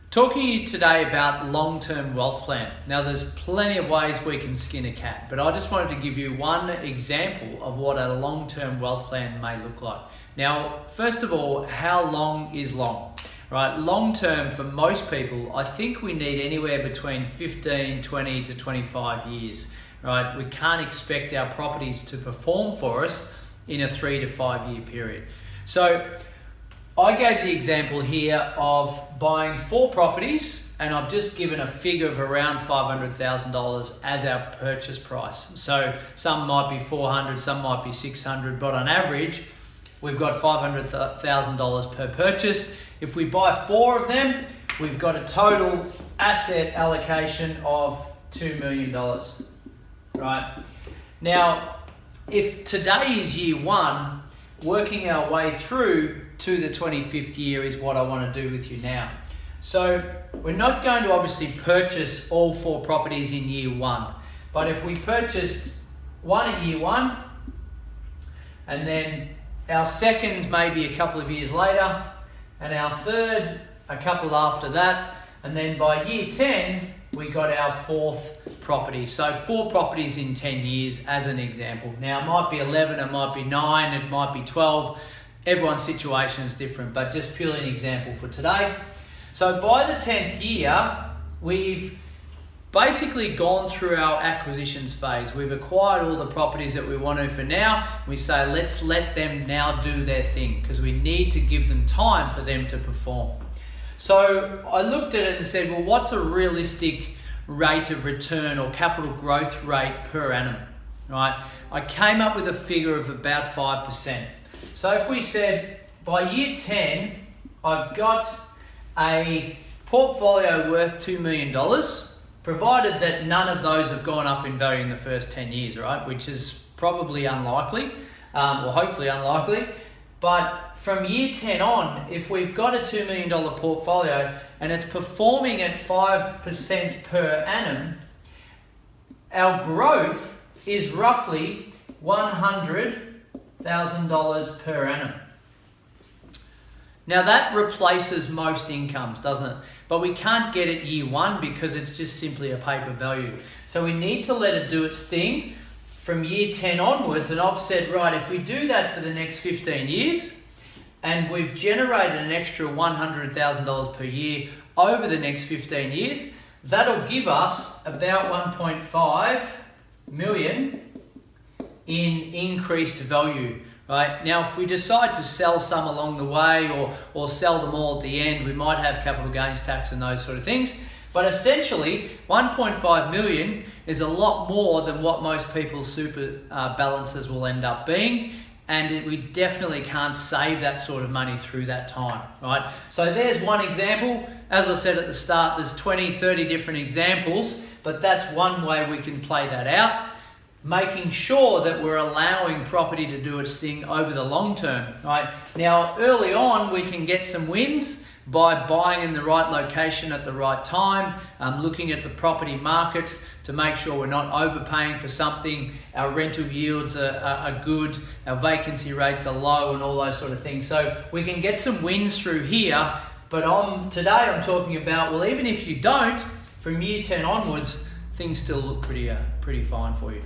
Talking to you today about long-term wealth plan. Now there's plenty of ways we can skin a cat, but I just wanted to give you one example of what a long-term wealth plan may look like. Now, first of all, how long is long? Right, long-term for most people, I think we need anywhere between 15, 20 to 25 years. Right, we can't expect our properties to perform for us in a 3 to 5 year period. So I gave the example here of buying 4 properties, and I've just given a figure of around $500,000 as our purchase price. So some might be 400, some might be 600, but on average, we've got $500,000 per purchase. If we buy 4 of them, we've got a total asset allocation of $2 million. Right? Now, if today is year 1, working our way through to the 25th year is what I want to do with you now. So we're not going to obviously purchase all 4 properties in year 1, but if we purchased 1 at year 1, and then our second maybe a couple of years later, and our third a couple after that, and then by year 10 we got our 4th property. So 4 properties in 10 years as an example. Now it might be 11, it might be 9, it might be 12. Everyone's situation is different, but just purely an example for today. So by the 10th year, we've basically gone through our acquisitions phase. We've acquired all the properties that we want to for now. We say, let's let them now do their thing because we need to give them time for them to perform. So I looked at it and said, well, what's a realistic rate of return or capital growth rate per annum, right? I came up with a figure of about 5%. So if we said by year 10, I've got a portfolio worth $2 million, provided that none of those have gone up in value in the first 10 years, right? Which is probably unlikely, or hopefully unlikely. But from year 10 on, if we've got a $2 million portfolio and it's performing at 5% per annum, our growth is roughly $100,000 per annum. Now that replaces most incomes, doesn't it? But we can't get it year 1 because it's just simply a paper value. So we need to let it do its thing from year 10 onwards. And I've said, right, if we do that for the next 15 years and we've generated an extra $100,000 per year over the next 15 years, that'll give us about 1.5 million in increased value. Right? Now, if we decide to sell some along the way or sell them all at the end, we might have capital gains tax and those sort of things. But essentially, 1.5 million is a lot more than what most people's super balances will end up being. And we definitely can't save that sort of money through that time, right? So there's one example. As I said at the start, there's 20, 30 different examples, but that's one way we can play that out. Making sure that we're allowing property to do its thing over the long term, right? Now, early on, we can get some wins by buying in the right location at the right time, looking at the property markets to make sure we're not overpaying for something, our rental yields are good, our vacancy rates are low and all those sort of things. So we can get some wins through here, but today I'm talking about, well, even if you don't, from year 10 onwards, things still look pretty fine for you.